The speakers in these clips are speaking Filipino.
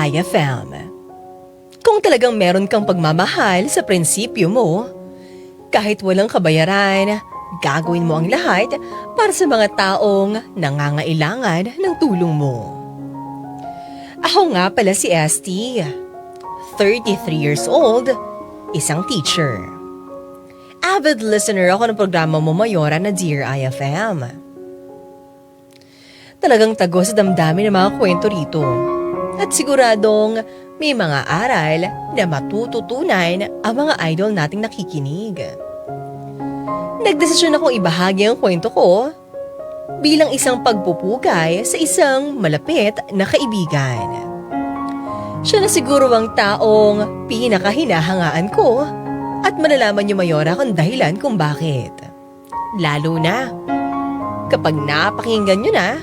IFM. Kung talagang meron kang pagmamahal sa prinsipyo mo, kahit walang kabayaran, gagawin mo ang lahat para sa mga taong nangangailangan ng tulong mo. Ako nga pala si Esty, 33 years old, isang teacher. Avid listener ako ng programa mo Mayora na Dear IFM. Talagang tago sa damdamin ng mga kwento rito. At siguradong may mga aral na matututunan ang mga idol nating nakikinig. Nagdesisyon akong ibahagi ang kwento ko bilang isang pagpupugay sa isang malapit na kaibigan. Siya na siguro ang taong pinakahinahangaan ko at malalaman niyo Mayora kung dahilan kung bakit. Lalo na kapag napakinggan niyo na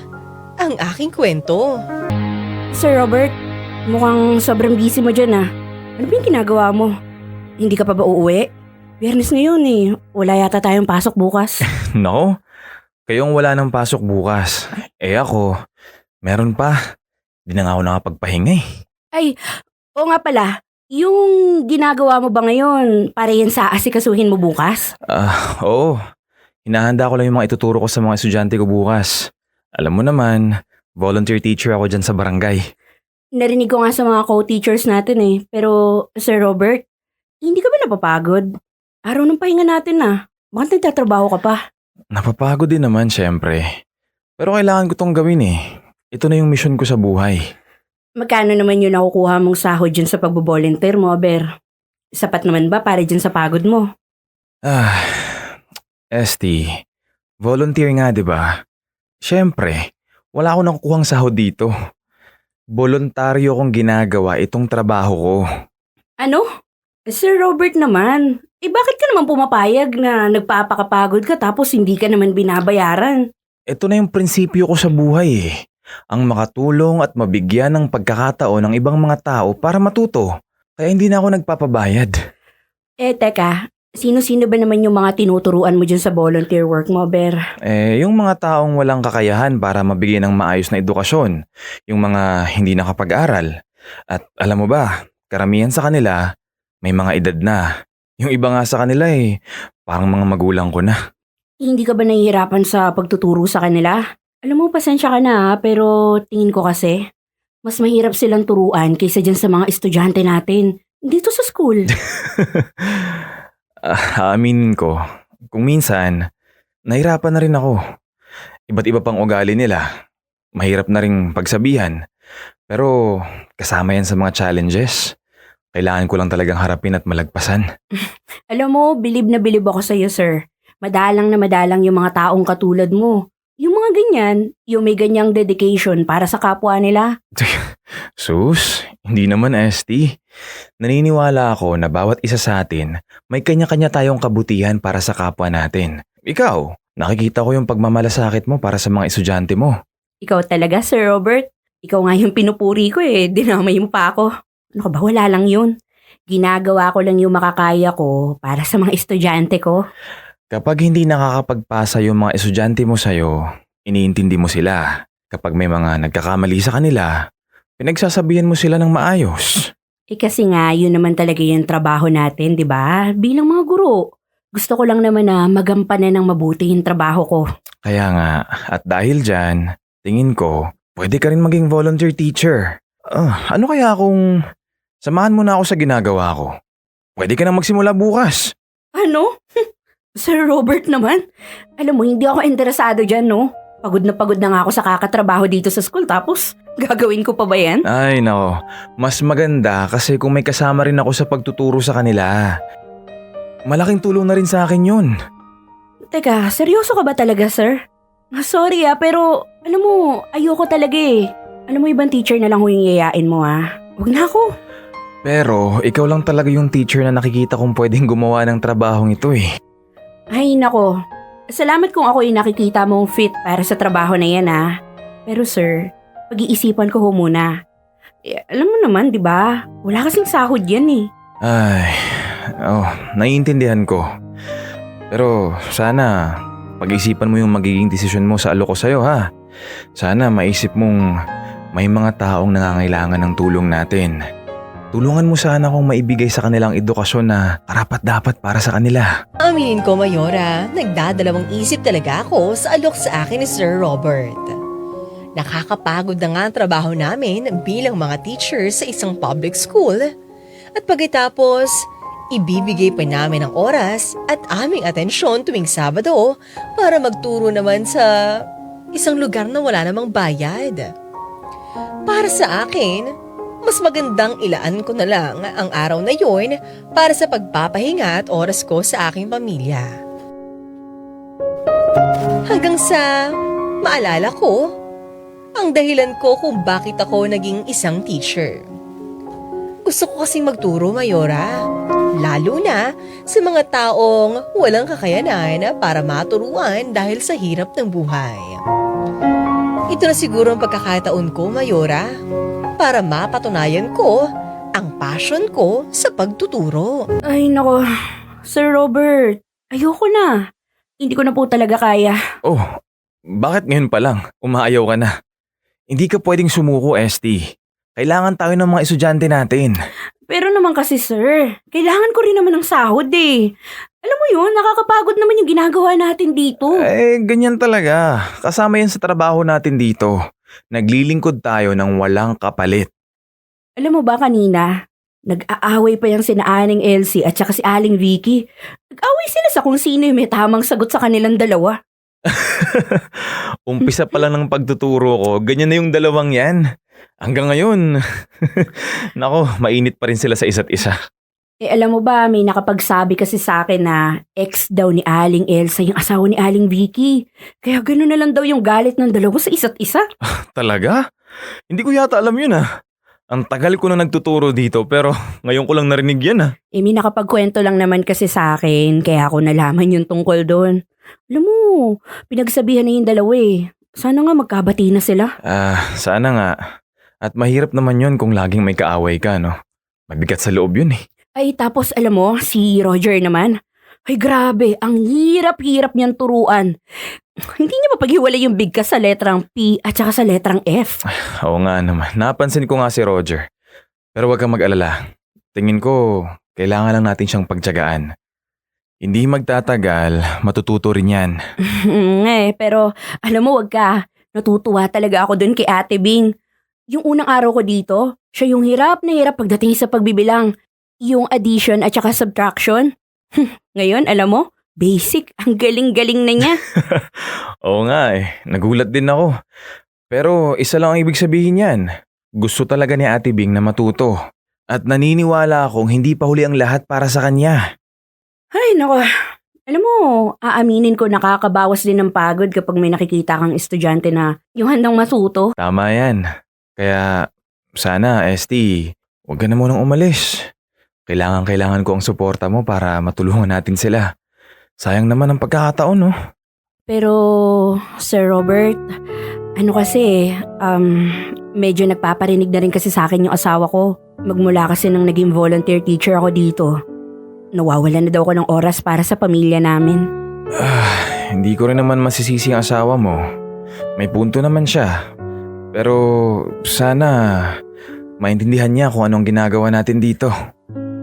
ang aking kwento. Sir Robert, mukhang sobrang busy mo dyan ah. Ano ba yung ginagawa mo? Hindi ka pa ba uuwi? Biyernes ngayon eh. Wala yata tayong pasok bukas. Nako, kayong wala ng pasok bukas. Ako, meron pa. Di na nga ako nakapagpahinga eh. Ay, oo nga pala. Yung ginagawa mo ba ngayon para yan sa asikasuhin mo bukas? Oo. Hinahanda ko lang yung mga ituturo ko sa mga estudyante ko bukas. Alam mo naman, volunteer teacher ako dyan sa barangay. Narinig ko nga sa mga co-teachers natin eh. Pero, Sir Robert, hindi ka ba napapagod? Araw ng pahinga natin ah. Bakit nagtatrabaho ka pa? Napapagod din naman syempre. Pero kailangan ko tong gawin eh. Ito na yung mission ko sa buhay. Magkano naman yung nakukuha mong sahod dyan sa pagbo-volunteer mo, Aber? Sapat naman ba para dyan sa pagod mo? Esty, volunteer nga 'di ba? Syempre, wala akong nakukuhang sahod dito. Voluntaryo kong ginagawa itong trabaho ko. Ano? Sir Robert naman, bakit ka naman pumapayag na nagpapakapagod ka tapos hindi ka naman binabayaran? Ito na yung prinsipyo ko sa buhay eh. Ang makatulong at mabigyan ng pagkakataon ng ibang mga tao para matuto. Kaya hindi na ako nagpapabayad. Teka, sino-sino ba naman yung mga tinuturuan mo dyan sa volunteer work mo, Ber? Yung mga taong walang kakayahan para mabigyan ng maayos na edukasyon. Yung mga hindi nakapag-aral. At alam mo ba, karamihan sa kanila, may mga edad na. Yung iba nga sa kanila parang mga magulang ko na. Hindi ka ba nahihirapan sa pagtuturo sa kanila? Alam mo, pasensya ka na pero tingin ko kasi, mas mahirap silang turuan kaysa dyan sa mga estudyante natin. Dito sa school. Aaminin ko, kung minsan, nahirapan na rin ako. Iba't iba pang ugali nila. Mahirap na rin pagsabihan. Pero kasama yan sa mga challenges. Kailangan ko lang talagang harapin at malagpasan. Alam mo, bilib na bilib ako sa'yo, sir. Madalang na madalang yung mga taong katulad mo. Yung mga ganyan, yung may ganyang dedication para sa kapwa nila. Sus, hindi naman Esty. Naniniwala ako na bawat isa sa atin may kanya-kanya tayong kabutihan para sa kapwa natin. Ikaw, nakikita ko yung pagmamalasakit mo para sa mga estudyante mo. Ikaw talaga, Sir Robert. Ikaw nga yung pinupuri ko dinamay mo pa ako. Ano ka ba, wala lang yun. Ginagawa ko lang yung makakaya ko para sa mga estudyante ko. Kapag hindi nakakapagpasa yung mga estudyante mo sa'yo, iniintindi mo sila. Kapag may mga nagkakamali sa kanila, pinagsasabihan mo sila ng maayos. Kasi nga, yun naman talaga yung trabaho natin, di ba? Bilang mga guro. Gusto ko lang naman na magampanan ng mabuti yung trabaho ko. Kaya nga, at dahil dyan, tingin ko, pwede ka rin maging volunteer teacher. Ano kaya kung samahan mo na ako sa ginagawa ko? Pwede ka na magsimula bukas. Ano? Sir Robert naman? Alam mo, hindi ako interesado dyan, no? Pagod na nga ako sa kakatrabaho dito sa school tapos gagawin ko pa ba yan? Ay nako, mas maganda kasi kung may kasama rin ako sa pagtuturo sa kanila. Malaking tulong na rin sa akin yun. Teka, seryoso ka ba talaga, sir? Sorry pero alam mo, ayoko talaga Alam mo, ibang teacher na lang yung yayain mo Huwag na ako. Pero ikaw lang talaga yung teacher na nakikita kong pwedeng gumawa ng trabahong ito Ay nako, salamat kung ako yung nakikita mong fit para sa trabaho na yan Pero sir, pag-iisipan ko muna. Alam mo naman, di ba? Wala kasing sahod yan Ay, naiintindihan ko. Pero sana pag-isipan mo yung magiging desisyon mo sa alok ko sa'yo Sana maisip mong may mga taong nangangailangan ng tulong natin. Tulungan mo sana akong maibigay sa kanilang edukasyon na karapat-dapat para sa kanila. Aminin ko, Mayora, nagdadalawang isip talaga ako sa alok sa akin ni Sir Robert. Nakakapagod na nga ang trabaho namin bilang mga teachers sa isang public school. At pagkatapos, ibibigay pa namin ang oras at aming atensyon tuwing Sabado para magturo naman sa isang lugar na wala namang bayad. Para sa akin, mas magandang ilaan ko na lang ang araw na yun para sa pagpapahinga at oras ko sa aking pamilya. Hanggang sa maalala ko ang dahilan ko kung bakit ako naging isang teacher. Gusto ko kasing magturo, Mayora, lalo na sa mga taong walang kakayanan para maturuan dahil sa hirap ng buhay. Ito na siguro ang pagkakataon ko, Mayora, para mapatunayan ko ang passion ko sa pagtuturo. Ay nako, Sir Robert, ayoko na. Hindi ko na po talaga kaya. Oh, bakit ngayon pa lang? Umaayaw ka na. Hindi ka pwedeng sumuko, ST. Kailangan tayo ng mga estudyante natin. Pero naman kasi sir, kailangan ko rin naman ng sahod eh. Alam mo yun, nakakapagod naman yung ginagawa natin dito. Ganyan talaga. Kasama yan sa trabaho natin dito. Naglilingkod tayo ng walang kapalit. Alam mo ba kanina, nag-aaway pa yung sina Aling Elsie at saka si Aling Vicky. Nag-aaway sila sa kung sino yung may tamang sagot sa kanilang dalawa. Umpisa pa lang ng pagtuturo ko, ganyan na yung dalawang yan. Hanggang ngayon, nako, mainit pa rin sila sa isa't isa. Alam mo ba, may nakapagsabi kasi sa akin na ex daw ni Aling Elsa yung asawa ni Aling Vicky. Kaya gano'n na lang daw yung galit ng dalawa sa isa't isa. Talaga? Hindi ko yata alam yun ah. Ang tagal ko na nagtuturo dito pero ngayon ko lang narinig yan ah. May nakapagkwento lang naman kasi sa akin, kaya ako nalaman yung tungkol doon. Alam mo, pinagsabihan na yung dalawa eh. Sana nga magkabati na sila. Sana nga. At mahirap naman yun kung laging may kaaway ka, no? Mabigat sa loob yun eh. Ay tapos alam mo, si Roger naman. Ay grabe, ang hirap-hirap niyang turuan. Hindi niya mapaghiwalay yung bigkas sa letrang P at saka sa letrang F. Oo nga naman. Napansin ko nga si Roger. Pero huwag kang mag-alala. Tingin ko, kailangan lang natin siyang pagtiyagaan. Hindi magtatagal, matututo rin yan. Pero alam mo wag ka. Natutuwa talaga ako dun kay Ate Bing. Yung unang araw ko dito, siya yung hirap na hirap pagdating sa pagbibilang. Yung addition at saka subtraction. Ngayon, alam mo, basic. Ang galing-galing na niya. Oo nga eh. Nagulat din ako. Pero isa lang ang ibig sabihin yan. Gusto talaga ni Ate Bing na matuto. At naniniwala akong hindi pa huli ang lahat para sa kanya. Ay, nako. Alam mo, aaminin ko nakakabawas din ng pagod kapag may nakikita kang estudyante na yung handang matuto. Tama yan. Kaya sana, ST, huwag ka na munang umalis. Kailangan ko ang suporta mo para matulungan natin sila. Sayang naman ang pagkakataon, no? Pero, Sir Robert, ano kasi, medyo nagpaparinig na rin kasi sa akin yung asawa ko. Magmula kasi nang naging volunteer teacher ako dito. Nawawalan na daw ako ng oras para sa pamilya namin. Hindi ko rin naman masisisi ang asawa mo. May punto naman siya. Pero sana maintindihan niya kung anong ginagawa natin dito.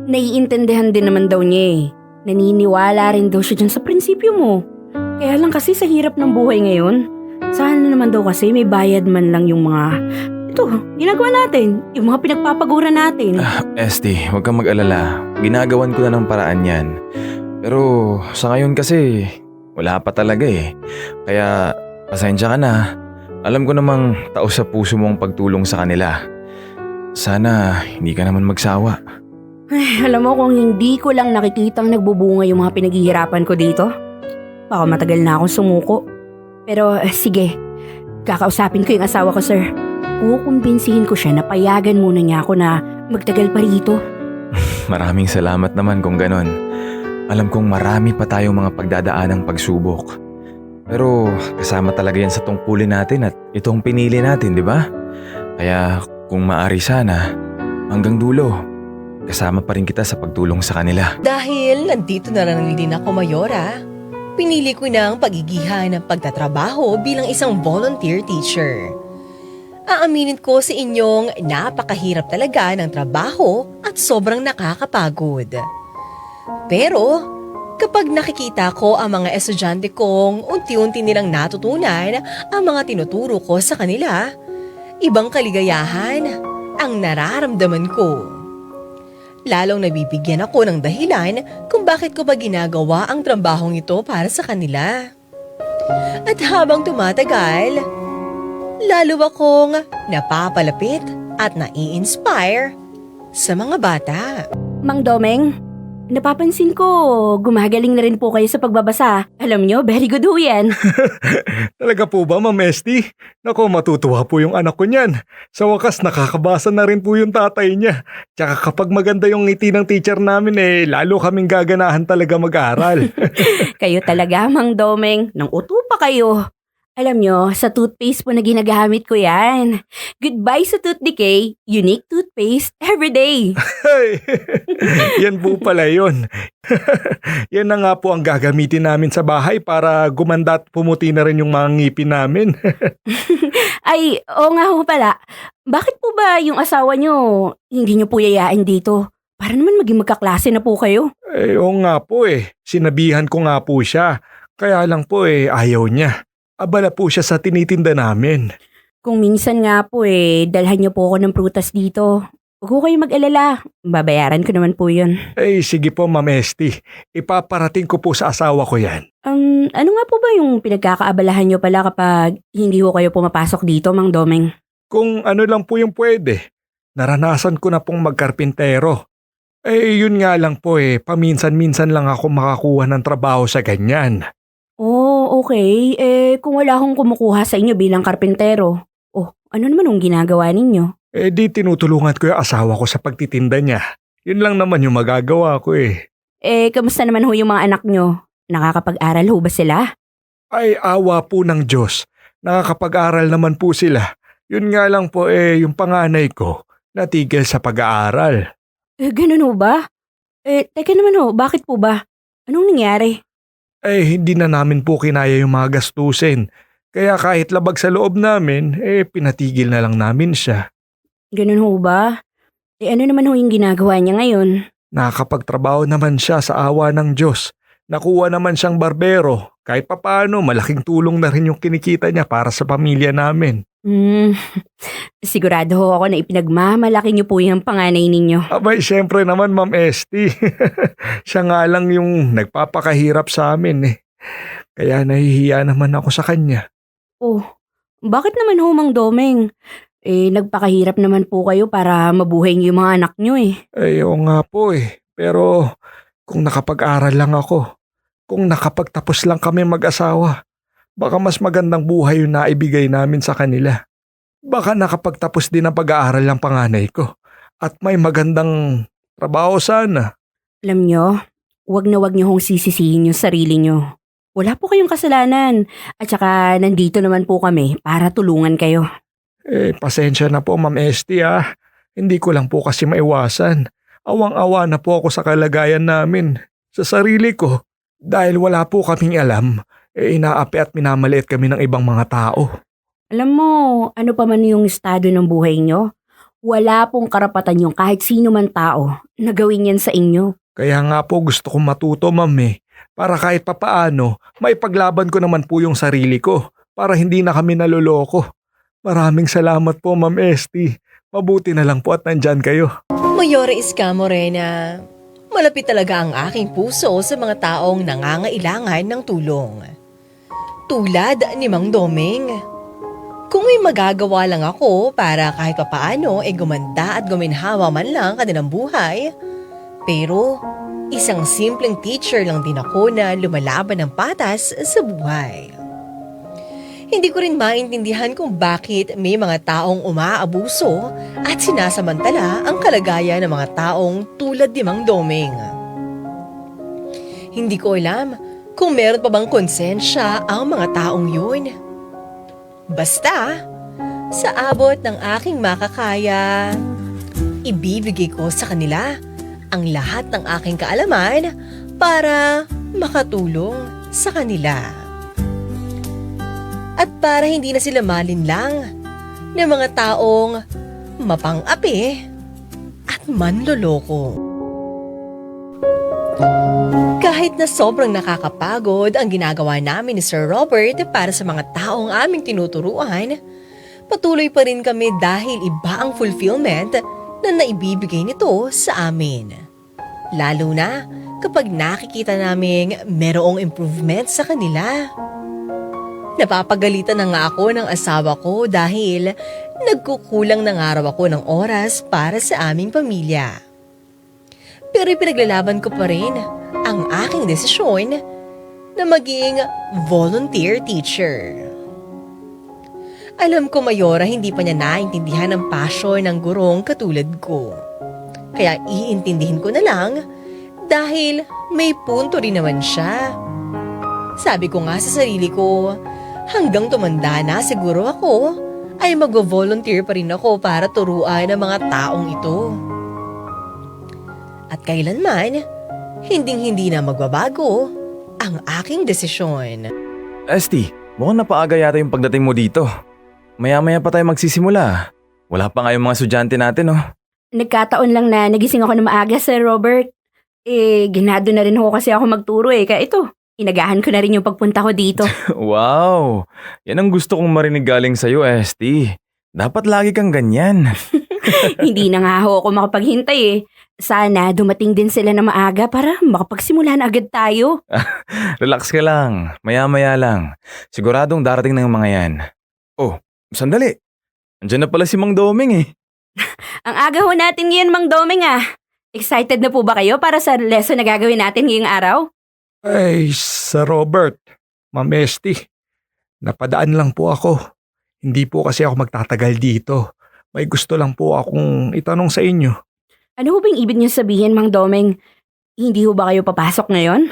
Naiintindihan din naman daw niya eh. Naniniwala rin daw siya dyan sa prinsipyo mo. Kaya lang kasi sa hirap ng buhay ngayon, sana naman daw kasi may bayad man lang yung mga ginagawa natin, yung mga pinagpapagura natin. ST, huwag kang mag-alala. Ginagawan ko na ng paraan yan. Pero sa ngayon kasi, wala pa talaga eh. Kaya pasensya ka na. Alam ko namang taos sa puso mong pagtulong sa kanila. Sana hindi ka naman magsawa. Ay, alam mo kung hindi ko lang nakikitang nagbubunga yung mga pinaghihirapan ko dito, baka matagal na akong sumuko. Pero sige, kakausapin ko yung asawa ko, sir. Kukumbinsihin ko siya na payagan muna niya ako na magtagal pa rito. Maraming salamat naman kung ganon. Alam kong marami pa tayong mga pagdadaanang pagsubok. Pero kasama talaga yan sa tungkulin natin at itong pinili natin, di ba? Kaya kung maari sana, hanggang dulo, kasama pa rin kita sa pagtulong sa kanila. Dahil nandito na lang din ako, Mayora, pinili ko na ang pagigihan ng pagtatrabaho bilang isang volunteer teacher. Aaminin ko sa inyong napakahirap talaga ng trabaho at sobrang nakakapagod. Pero kapag nakikita ko ang mga estudyante kong unti-unti nilang natutunan ang mga tinuturo ko sa kanila, ibang kaligayahan ang nararamdaman ko. Lalong nabibigyan ako ng dahilan kung bakit ko ba ginagawa ang trabahong ito para sa kanila. At habang tumatagal, lalo akong napapalapit at nai-inspire sa mga bata. Mang Domeng, napapansin ko, gumagaling na rin po kayo sa pagbabasa. Alam nyo, very good ho yan. Talaga po ba, Ma'am Esti? Nako, matutuwa po yung anak ko niyan. Sa wakas, nakakabasa na rin po yung tatay niya. Tsaka kapag maganda yung ngiti ng teacher namin lalo kaming gaganahan talaga mag-aral. Kayo talaga, Mang Domeng. Nang uto pa kayo. Alam nyo, sa toothpaste po na ginagamit ko yan. Goodbye sa tooth decay, unique toothpaste everyday. Ay, yan po pala yun. Yan na nga po ang gagamitin namin sa bahay para gumanda at pumuti na rin yung mga ngipin namin. Ay, oo nga ho pala. Bakit po ba yung asawa nyo, hindi nyo po yayain dito? Para naman maging magkaklase na po kayo. Oo nga po Sinabihan ko nga po siya. Kaya lang po ayaw niya. Abala po siya sa tinitinda namin. Kung minsan nga po dalhan niyo po ako ng prutas dito. Huwag ko kayo mag-alala. Babayaran ko naman po yun. Sige po, Ma'am Esti. Ipaparating ko po sa asawa ko yan. Ano nga po ba yung pinagkakaabalahan niyo pala kapag hindi ko kayo pumapasok dito, Mang Domeng? Kung ano lang po yung pwede. Naranasan ko na pong magkarpintero. Yun nga lang po paminsan-minsan lang ako makakuha ng trabaho sa ganyan. Oh, okay. Kung wala akong kumukuha sa inyo bilang karpintero, ano naman ang ginagawa ninyo? Di tinutulungan ko yung asawa ko sa pagtitinda niya. Yun lang naman yung magagawa ko Kamusta naman ho yung mga anak nyo? Nakakapag-aral ho ba sila? Ay, awa po ng Diyos. Nakakapag-aral naman po sila. Yun nga lang po yung panganay ko, natigil sa pag-aaral. Ganun ho ba? Teka naman ho, bakit po ba? Anong nangyari? Hindi na namin po kinaya yung mga gastusin. Kaya kahit labag sa loob namin, pinatigil na lang namin siya. Ganun ho ba? Ano naman ho yung ginagawa niya ngayon? Nakakapagtrabaho naman siya sa awa ng Diyos. Nakuha naman siyang barbero. Kahit papaano, malaking tulong na rin yung kinikita niya para sa pamilya namin. Sigurado ho ako na ipinagmamalaki niyo po yung panganay ninyo. Abay, syempre naman, Ma'am Esti. Siya nga lang yung nagpapakahirap sa amin Kaya nahihiya naman ako sa kanya. Oh, bakit naman ho, Mang Domeng? Nagpakahirap naman po kayo para mabuhay niyo yung mga anak niyo Oo nga po Pero kung nakapag-aral lang ako, kung nakapagtapos lang kami mag-asawa, baka mas magandang buhay yung naibigay namin sa kanila. Baka nakapagtapos din ang pag-aaral ng panganay ko at may magandang trabaho sana. Alam nyo, wag na wag nyo hong sisisihin yung sarili nyo. Wala po kayong kasalanan at saka nandito naman po kami para tulungan kayo. Pasensya na po, Ma'am Esti Hindi ko lang po kasi maiwasan. Awang-awa na po ako sa kalagayan namin, sa sarili ko. Dahil wala po kaming alam, inaapi at minamaliit kami ng ibang mga tao. Alam mo, ano pa man yung estado ng buhay nyo, wala pong karapatan yung kahit sino man tao na gawin yan sa inyo. Kaya nga po gusto kong matuto, Ma'am para kahit papaano, maipaglaban ko naman po yung sarili ko para hindi na kami naloloko. Maraming salamat po, Ma'am Esti. Mabuti na lang po at nandyan kayo. Mayora Iska Morena, malapit talaga ang aking puso sa mga taong nangangailangan ng tulong. Tulad ni Mang Domeng. Kung may magagawa lang ako para kahit papaano gumanda at guminhawa man lang kanilang buhay, pero isang simpleng teacher lang din ako na lumalaban ng patas sa buhay. Hindi ko rin maintindihan kung bakit may mga taong umaabuso at sinasamantala ang kalagayan ng mga taong tulad ni Mang Domeng. Hindi ko alam kung meron pa bang konsensya ang mga taong yun. Basta, sa abot ng aking makakaya, ibibigay ko sa kanila ang lahat ng aking kaalaman para makatulong sa kanila. At para hindi na sila malinlang, ng mga taong mapang-api at manloloko. Kahit na sobrang nakakapagod ang ginagawa namin ni Sir Robert para sa mga taong aming tinuturuan, patuloy pa rin kami dahil iba ang fulfillment na naibibigay nito sa amin. Lalo na kapag nakikita naming merong improvement sa kanila. Napapagalitan na nga ako ng asawa ko dahil nagkukulang na nga raw ako ng oras para sa aming pamilya. Pero ipinaglalaban ko pa rin ang aking desisyon na maging volunteer teacher. Alam ko, Mayora, hindi pa niya naintindihan ang passion ng gurong katulad ko. Kaya iintindihin ko na lang dahil may punto rin naman siya. Sabi ko nga sa sarili ko, hanggang tumanda na siguro ako, ay mag-volunteer pa rin ako para turuan ang mga taong ito. At kailanman, hinding-hindi na magbabago ang aking desisyon. Esti, mukhang napaaga yata yung pagdating mo dito. Maya-maya pa tayo magsisimula. Wala pa nga yung mga estudyante natin, oh. Nagkataon lang na nagising ako na maaga, Sir Robert. Ginado na rin ako kasi ako magturo Kaya ito, inagahan ko na rin yung pagpunta ko dito. Wow! Yan ang gusto kong marinig galing sa'yo, Esti. Dapat lagi kang ganyan. Hindi na nga ako makapaghintay Sana dumating din sila na maaga para makapagsimula na agad tayo. Relax ka lang. Maya-maya lang. Siguradong darating na yung mga yan. Oh, sandali. Andiyan na pala si Mang Doming Ang aga ho natin ngayon, Mang Doming Excited na po ba kayo para sa lesson na gagawin natin ngayong araw? Ay, Sir Robert, Ma'am Esti, napadaan lang po ako. Hindi po kasi ako magtatagal dito. May gusto lang po akong itanong sa inyo. Ano ho bang ibig niyo sabihin, Mang Doming? Hindi ho ba kayo papasok ngayon?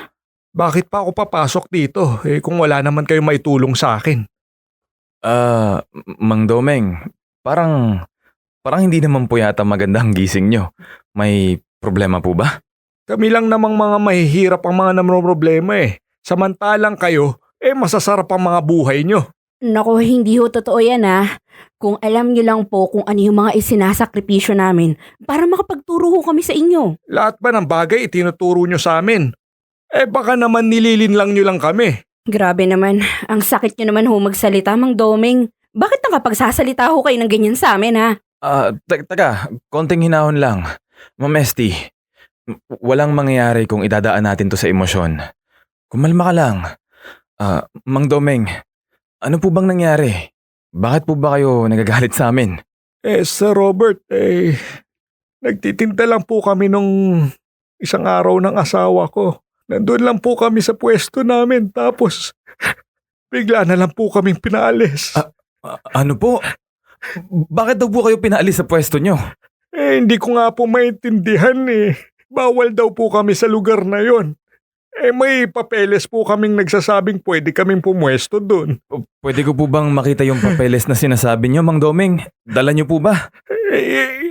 Bakit pa ako papasok dito kung wala naman kayo maitulong sa akin? Mang Domeng, parang hindi naman po yata maganda ang gising nyo. May problema po ba? Kami lang namang mga mahihirap ang mga namroblema Samantalang kayo, masasarap ang mga buhay nyo. Nako, hindi ho totoo yan Kung alam niyo lang po kung ano yung mga isinasakripisyo namin para makapagturo ho kami sa inyo. Lahat ba ng bagay itinuturo nyo sa amin? Baka naman nililinlang nyo lang kami. Grabe naman, ang sakit niyo naman ho magsalita, Mang Doming. Bakit nakapagsasalita ho kayo ng ganyan sa amin Taga, konting hinahon lang. Ma'am Esti, walang mangyayari kung idadaan natin to sa emosyon. Kumalma ka lang. Mang Domeng, ano po bang nangyari? Bakit po ba kayo nagagalit sa amin? Sir Robert, nagtitinda lang po kami nung isang araw ng asawa ko. Nandun lang po kami sa pwesto namin tapos bigla na lang po kaming pinaalis. Ano po? Bakit daw po kayo pinaalis sa pwesto nyo? Hindi ko nga po maintindihan Bawal daw po kami sa lugar na yon. May papeles po kaming nagsasabing pwede kaming pumwesto doon. Pwede ko po bang makita yung papeles na sinasabi nyo, Mang Domeng? Dala nyo po ba?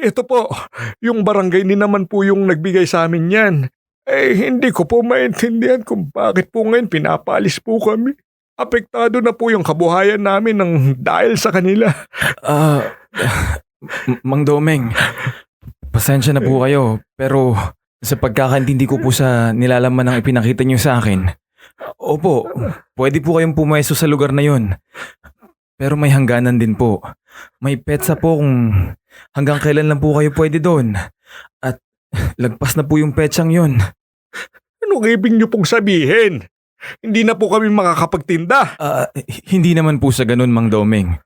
Ito po, yung barangay din naman po yung nagbigay sa amin yan. Hindi ko po maintindihan kung bakit po ngayon pinapaalis po kami. Apektado na po yung kabuhayan namin ng dahil sa kanila. Mang Domeng, pasensya na po kayo, pero sa pagkakaintindi ko po sa nilalaman ng ipinakita niyo sa akin, opo, pwede po kayong pumesto sa lugar na yun. Pero may hangganan din po. May petsa po kung hanggang kailan lang po kayo pwede doon. At lagpas na po yung petsang yun. Anong ibig niyo pong sabihin? Hindi na po kami makakapagtinda. Hindi naman po sa ganun, Mang Domeng.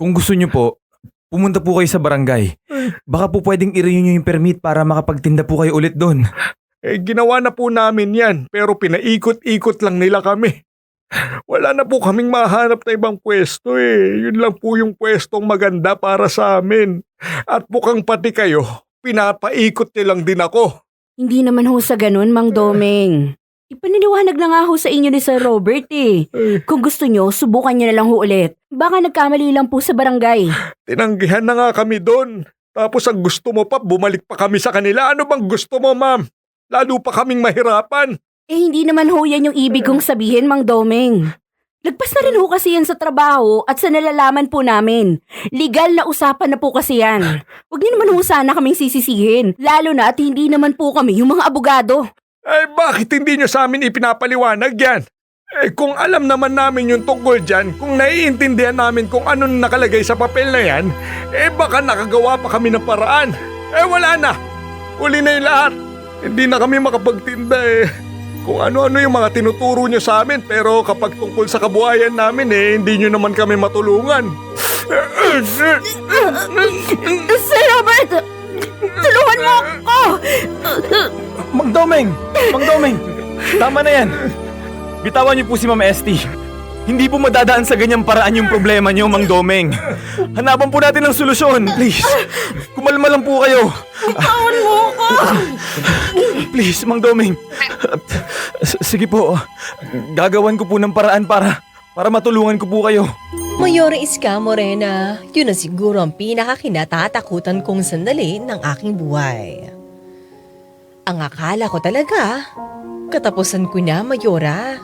Kung gusto niyo po, pumunta po kayo sa barangay. Baka po pwedeng i-renew yung permit para makapagtinda po kayo ulit doon. Ginawa na po namin yan pero pinaikot-ikot lang nila kami. Wala na po kaming mahanap na ibang pwesto Yun lang po yung pwestong maganda para sa amin. At mukhang pati kayo, pinapaikot nilang din ako. Hindi naman ho sa ganun, Mang Domeng. Ipaniniwanag na nga ho sa inyo ni Sir Robert Kung gusto nyo, subukan nyo na lang ho ulit. Baka nagkamali lang po sa barangay. Tinanggihan na nga kami doon. Tapos ang gusto mo pa, bumalik pa kami sa kanila. Ano bang gusto mo, ma'am? Lalo pa kaming mahirapan. Hindi naman ho yan yung ibig kong sabihin, Mang Domeng. Lagpas na rin ho kasi yan sa trabaho at sa nalalaman po namin. Legal na usapan na po kasi yan. Huwag niyo naman ho sana kaming sisisihin. Lalo na at hindi naman po kami yung mga abogado. Eh bakit hindi nyo sa amin ipinapaliwanag yan? Eh kung alam naman namin yung tungkol dyan, kung naiintindihan namin kung ano nakalagay sa papel na yan, eh baka nakagawa pa kami ng paraan. Eh wala na. Uli na yung lahat. Hindi na kami makapagtinda eh. Kung ano-ano yung mga tinuturo nyo sa amin, pero kapag tungkol sa kabuhayan namin eh, hindi nyo naman kami matulungan. Sir Robert! Tulungan mo ako! Mang Domeng! Mang Domeng! Tama na yan! Bitawan niyo po si Ma'am Esti. Hindi po madadaan sa ganyang paraan yung problema niyo, Mang Domeng. Hanapan po natin ng solusyon, please. Kumalma lang po kayo. Bitawan mo ako! Please, Mang Domeng. Sige po. Gagawan ko po ng paraan para matulungan ko po kayo. Mayora Iska Morena, yun na siguro ang pinakakinatatakutan kong sandali ng aking buhay. Ang akala ko talaga, katapusan ko na, Mayora.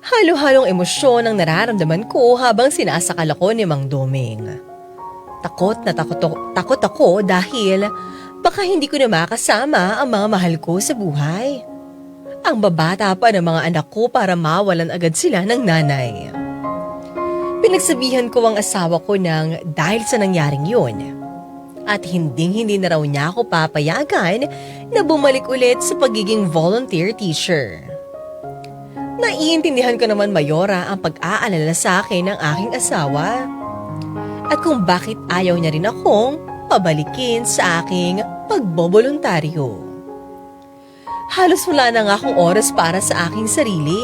Halo-halong emosyon ang nararamdaman ko habang sinasakal ako ni Mang Domeng. Takot na takot ako dahil baka hindi ko na makasama ang mga mahal ko sa buhay. Ang babata pa ng mga anak ko para mawalan agad sila ng nanay. Pinagsabihan ko ang asawa ko ng dahil sa nangyaring yun. At hindi na raw niya ako papayagan na bumalik ulit sa pagiging volunteer teacher. Naiintindihan ko naman, Mayora, ang pag-aalala sa akin ng aking asawa. At kung bakit ayaw niya rin akong pabalikin sa aking pagboboluntaryo. Halos wala na nga akong oras para sa aking sarili.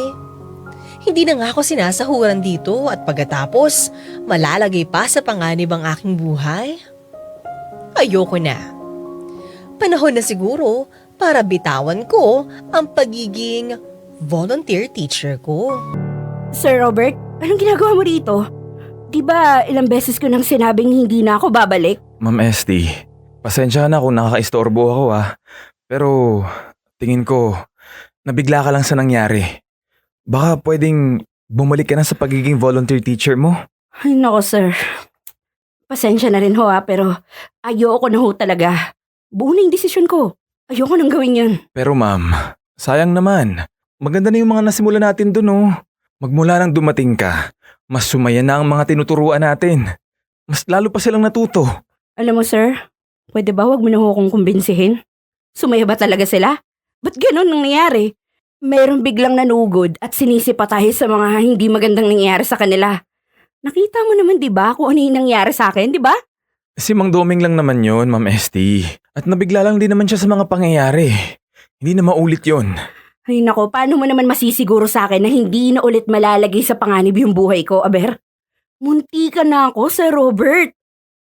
Hindi na nga ako sinasahuran dito at pagkatapos malalagay pa sa panganib ang aking buhay. Ayoko na. Panahon na siguro para bitawan ko ang pagiging volunteer teacher ko. Sir Robert, anong ginagawa mo dito? Di ba ilang beses ko nang sinabing hindi na ako babalik? Ma'am Esti, pasensya na kung nakakaistorbo ako Pero tingin ko, nabigla ka lang sa nangyari. Baka pwedeng bumalik ka na sa pagiging volunteer teacher mo? Ay nako sir. Pasensya na rin ho pero ayoko na ho talaga. Buo na yung desisyon ko. Ayoko nang gawin yun. Pero ma'am, sayang naman. Maganda na yung mga nasimula natin dun Magmula nang dumating ka, mas sumaya na ang mga tinuturuan natin. Mas lalo pa silang natuto. Alam mo sir, pwede ba wag mo na ho akong kumbinsihin? Sumaya ba talaga sila? Ba't ganun ang nangyari? Mayroong biglang nanugod at sinisipa tayo sa mga hindi magandang nangyari sa kanila. Nakita mo naman 'di ba kung ano yung nangyari sa akin, 'di ba? Si Mang Doming lang naman yon, Ma'am Esti. At nabigla lang din naman siya sa mga pangyayari. Hindi na maulit yon. Ay nako, paano mo naman masisiguro sa akin na hindi na ulit malalagay sa panganib yung buhay ko, aber? Munti ka na ako, Sir Robert.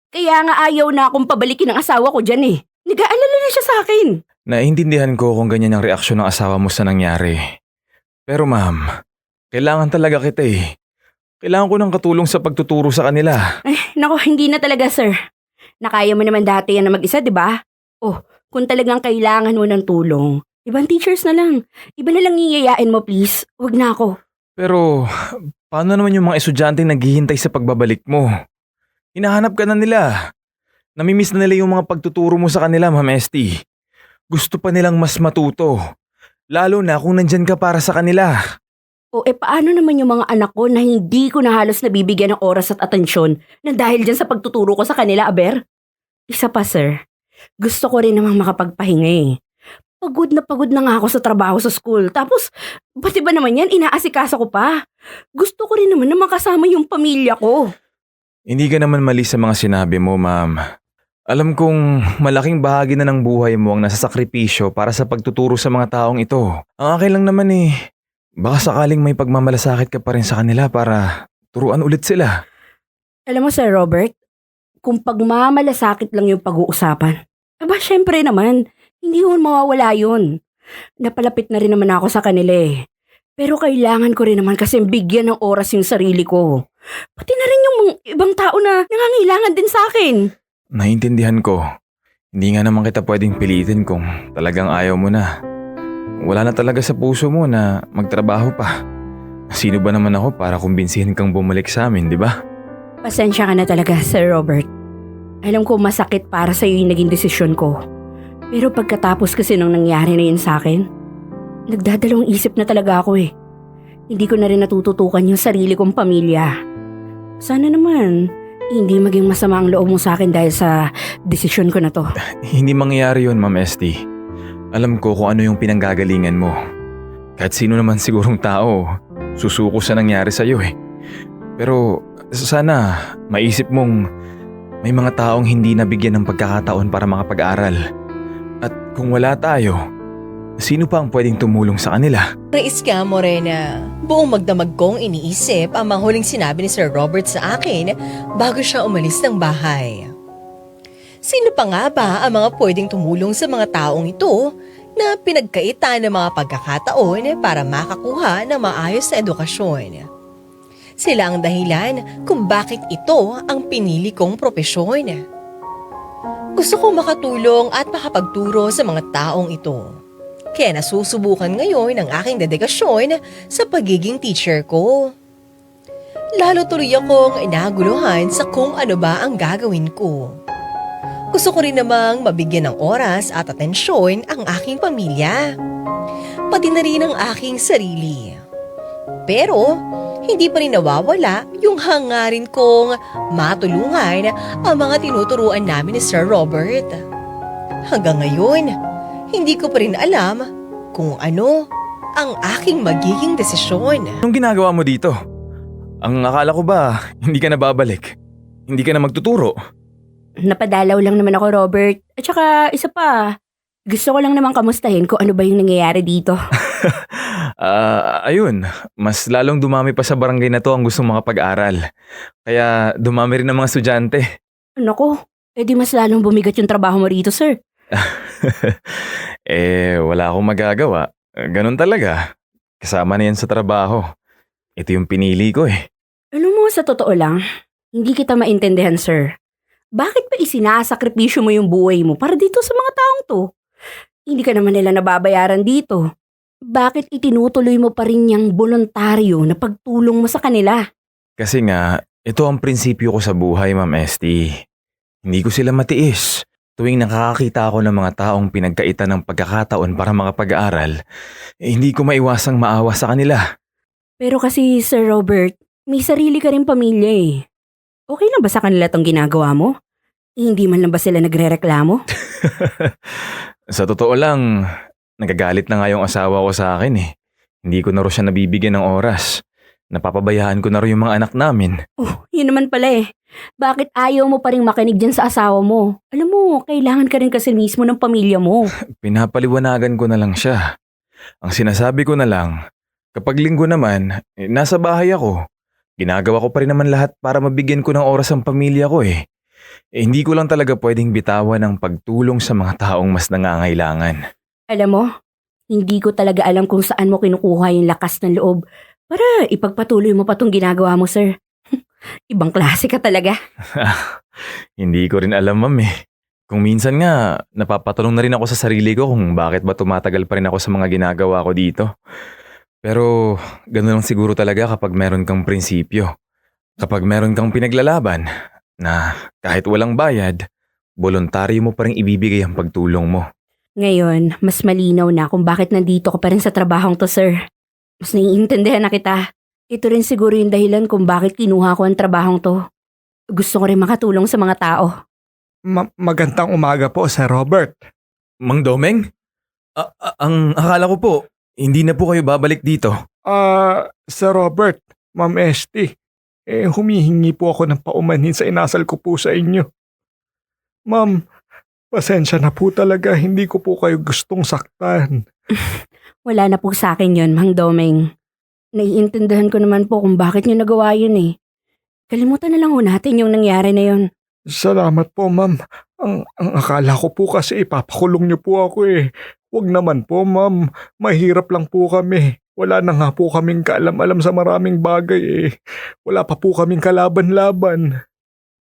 Kaya nga ayaw na akong pabalikin ng asawa ko dyan eh. Nag-aalala na siya sa akin. Naiintindihan ko kung ganyan ang reaksyon ng asawa mo sa nangyari. Pero ma'am, kailangan talaga kita Kailangan ko ng katulong sa pagtuturo sa kanila. Ay, nako, hindi na talaga, sir. Nakaya mo naman dati yan na mag-isa, di ba? Oh, kung talagang kailangan mo ng tulong, ibang teachers na lang. Iba na lang iyayain mo, please. Huwag na ako. Pero, paano naman yung mga estudyante naghihintay sa pagbabalik mo? Hinahanap ka na nila. Namimiss na nila yung mga pagtuturo mo sa kanila, Ma'am Esti. Gusto pa nilang mas matuto. Lalo na kung nandyan ka para sa kanila. O paano naman yung mga anak ko na hindi ko na halos nabibigyan ng oras at atensyon na dahil dyan sa pagtuturo ko sa kanila, aber? Isa pa, sir. Gusto ko rin namang makapagpahinga eh. Pagod na nga ako sa trabaho sa school. Tapos, pati ba naman yan, inaasikaso ko pa. Gusto ko rin naman na makasama yung pamilya ko. Hindi ka naman mali sa mga sinabi mo, ma'am. Alam kong malaking bahagi na ng buhay mo ang nasa sakripisyo para sa pagtuturo sa mga taong ito. Ang akin lang naman baka sakaling may pagmamalasakit ka pa rin sa kanila para turuan ulit sila. Alam mo, Sir Robert, kung pagmamalasakit lang yung pag-uusapan, aba syempre naman, hindi mo mawawala yun. Napalapit na rin naman ako sa kanila eh. Pero kailangan ko rin naman kasi bigyan ng oras yung sarili ko. Pati na rin yung mga ibang tao na nangangailangan din sa akin. Naiintindihan ko. Hindi nga naman kita pwedeng pilitin kung talagang ayaw mo na. Wala na talaga sa puso mo na magtrabaho pa. Sino ba naman ako para kumbinsihin kang bumalik sa amin, di ba? Pasensya ka na talaga, Sir Robert. Alam ko masakit para sa'yo yung naging desisyon ko. Pero pagkatapos kasi nung nangyari na yun sa akin, nagdadalawang isip na talaga ako eh. Hindi ko na rin natututukan yung sarili kong pamilya. Sana naman, hindi maging masama ang loob mo sa akin dahil sa desisyon ko na to. Hindi mangyayari yun, Ma'am Esty. Alam ko kung ano yung pinanggagalingan mo. Kahit sino naman sigurong tao, susuko sa nangyari sa'yo eh. Pero sana maisip mong may mga taong hindi nabigyan ng pagkakataon para makapag-aral. At kung wala tayo, sino pa ang pwedeng tumulong sa kanila? Nais ka, Morena. Buong magdamag kong iniisip ang mga huling sinabi ni Sir Robert sa akin bago siya umalis ng bahay. Sino pa nga ba ang mga pwedeng tumulong sa mga taong ito na pinagkaitan ng mga pagkakataon para makakuha ng maayos na edukasyon? Sila ang dahilan kung bakit ito ang pinili kong propesyon. Gusto kong makatulong at makapagturo sa mga taong ito. Kaya nasusubukan ngayon ang aking dedikasyon sa pagiging teacher ko. Lalo tuloy akong naguluhan sa kung ano ba ang gagawin ko. Gusto ko rin namang mabigyan ng oras at atensyon ang aking pamilya. Pati na rin ang aking sarili. Pero hindi pa rin nawawala yung hangarin kong matulungan ang mga tinuturuan namin ni Sir Robert. Hanggang ngayon, hindi ko pa rin alam kung ano ang aking magiging desisyon. Anong ginagawa mo dito? Ang akala ko ba, hindi ka na babalik? Hindi ka na magtuturo? Napadalaw lang naman ako, Robert. At saka, isa pa, gusto ko lang naman kamustahin kung ano ba yung nangyayari dito. Ayun, mas lalong dumami pa sa barangay na to ang gustong makapag-aral. Kaya dumami rin ang mga estudyante. Nako, edi mas lalong bumigat yung trabaho mo rito, sir. Wala akong magagawa. Ganun talaga. Kasama na yan sa trabaho. Ito yung pinili ko eh. Alam mo, sa totoo lang, hindi kita maintindihan, sir. Bakit ba isinasakripisyo mo yung buhay mo para dito sa mga taong to? Hindi ka naman nila nababayaran dito. Bakit itinutuloy mo pa rin yung voluntaryo na pagtulong mo sa kanila? Kasi nga, ito ang prinsipyo ko sa buhay, Ma'am Esty. Hindi ko sila matiis. Tuwing nakakakita ako ng mga taong pinagkaitan ng pagkakataon para makapag-aral, hindi ko maiwasang maawa sa kanila. Pero kasi, Sir Robert, may sarili ka rin pamilya eh. Okay lang ba sa kanila tong ginagawa mo? Hindi man lang ba sila nagrereklamo? Sa totoo lang, nagagalit na nga yung asawa ko sa akin eh. Hindi ko na rin siya nabibigyan ng oras. Napapabayaan ko na rin yung mga anak namin. Oh, yun naman pala eh. Bakit ayaw mo pa rin makinig dyan sa asawa mo? Alam mo, kailangan ka rin kasi mismo ng pamilya mo. Pinapaliwanagan ko na lang siya. Ang sinasabi ko na lang, kapag linggo naman, nasa bahay ako. Ginagawa ko pa rin naman lahat para mabigyan ko ng oras ang pamilya ko eh. Hindi ko lang talaga pwedeng bitawan ang pagtulong sa mga taong mas nangangailangan. Alam mo, hindi ko talaga alam kung saan mo kinukuha yung lakas ng loob para ipagpatuloy mo pa tong ginagawa mo, sir. Ibang klase ka talaga. Hindi ko rin alam, ma'am eh. Kung minsan nga, napapatanong na rin ako sa sarili ko kung bakit ba tumatagal pa rin ako sa mga ginagawa ko dito. Pero ganoon lang siguro talaga kapag meron kang prinsipyo. Kapag meron kang pinaglalaban na kahit walang bayad, voluntaryo mo pa rin ibibigay ang pagtulong mo. Ngayon, mas malinaw na kung bakit nandito ka pa rin sa trabahong to, sir. Mas naiintindihan na kita. Ito rin siguro yung dahilan kung bakit kinuha ko ang trabahong to. Gusto ko rin makatulong sa mga tao. Magandang umaga po, Sir Robert. Mang Domeng? Ang akala ko po, hindi na po kayo babalik dito. Sir Robert, Ma'am Esty, humihingi po ako ng paumanhin sa inasal ko po sa inyo. Ma'am, pasensya na po talaga, hindi ko po kayo gustong saktan. Wala na po sa akin yun, Mang Domeng. Naiintindihan ko naman po kung bakit niyo nagawa yun eh. Kalimutan na lang ho natin yung nangyari na yun. Salamat po, ma'am. Ang akala ko po kasi ipapakulong niyo po ako eh. Huwag naman po, ma'am. Mahirap lang po kami. Wala na nga po kaming kaalam-alam sa maraming bagay eh. Wala pa po kaming kalaban-laban.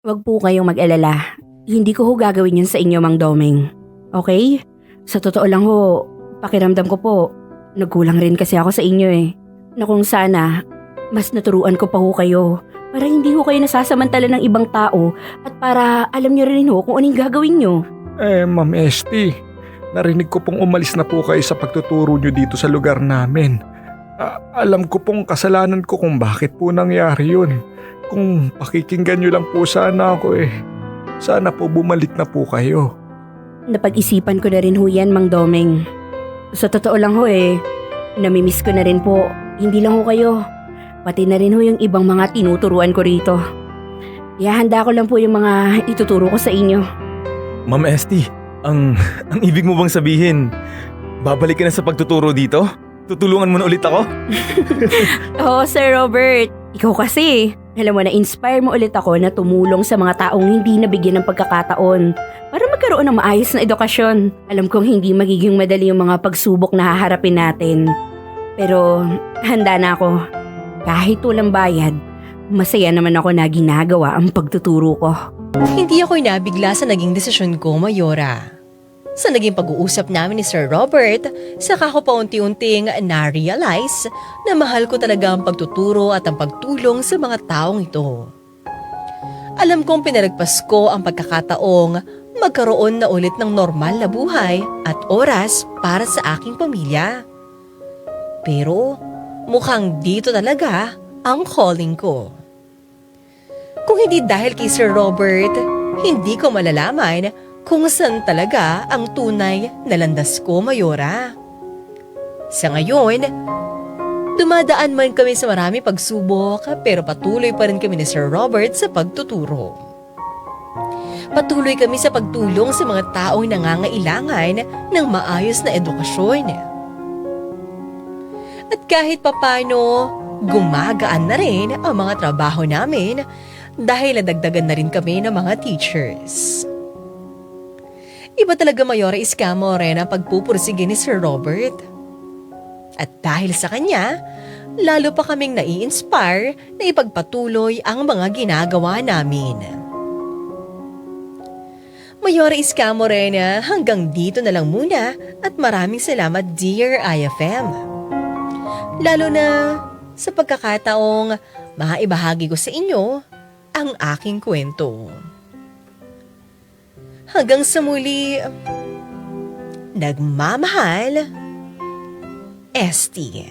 Huwag po kayong mag-alala. Hindi ko ho gagawin yun sa inyo, Mang Domeng. Okay? Sa totoo lang ho, pakiramdam ko po, nagkulang rin kasi ako sa inyo eh. na kung sana mas naturuan ko pa ho kayo para hindi ho kayo nasasamantala ng ibang tao at para alam niyo rin ho kung anong gagawin niyo. Ma'am Esti, narinig ko pong umalis na po kayo sa pagtuturo nyo dito sa lugar namin. Alam ko pong kasalanan ko kung bakit po nangyari yun. Kung pakikinggan nyo lang po sana ako sana po bumalik na po kayo. Napag-isipan ko na rin ho yan, Mang Domeng. Sa totoo lang ho namimiss ko na rin po. Hindi lang ho kayo. Pati na rin ho yung ibang mga tinuturuan ko rito. Ihahanda ko lang po yung mga ituturo ko sa inyo. Ma'am Esti, ang ibig mo bang sabihin, babalik ka na sa pagtuturo dito? Tutulungan mo na ulit ako? Oo, Sir Robert. Ikaw kasi. Alam mo, na-inspire mo ulit ako na tumulong sa mga taong hindi nabigyan ng pagkakataon para magkaroon ng maayos na edukasyon. Alam kong hindi magiging madali yung mga pagsubok na haharapin natin. Pero handa na ako. Kahit walang bayad, masaya naman ako na ginagawa ang pagtuturo ko. Hindi ako nabigla sa naging desisyon ko, Mayora. Sa naging pag-uusap namin ni Sir Robert, saka ko paunti-unting na-realize na mahal ko talaga ang pagtuturo at ang pagtulong sa mga taong ito. Alam kong pinalagpas ko ang pagkakataong magkaroon na ulit ng normal na buhay at oras para sa aking pamilya. Pero mukhang dito talaga ang calling ko. Kung hindi dahil kay Sir Robert, hindi ko malalaman kung saan talaga ang tunay na landas ko, Mayora. Sa ngayon, dumadaan man kami sa maraming pagsubok pero patuloy pa rin kami ni Sir Robert sa pagtuturo. Patuloy kami sa pagtulong sa mga taong nangangailangan ng maayos na edukasyon. At kahit papano, gumagaan na rin ang mga trabaho namin dahil nadagdagan na rin kami ng mga teachers. Iba talaga, Mayora Escamore, ang pagpupursige ni Sir Robert. At dahil sa kanya, lalo pa kaming nai-inspire na ipagpatuloy ang mga ginagawa namin. Mayora Escamore, hanggang dito na lang muna at maraming salamat, dear IFM. Lalo na sa pagkakataong maibahagi ko sa inyo ang aking kwento. Hanggang sa muli, nagmamahal, Esti.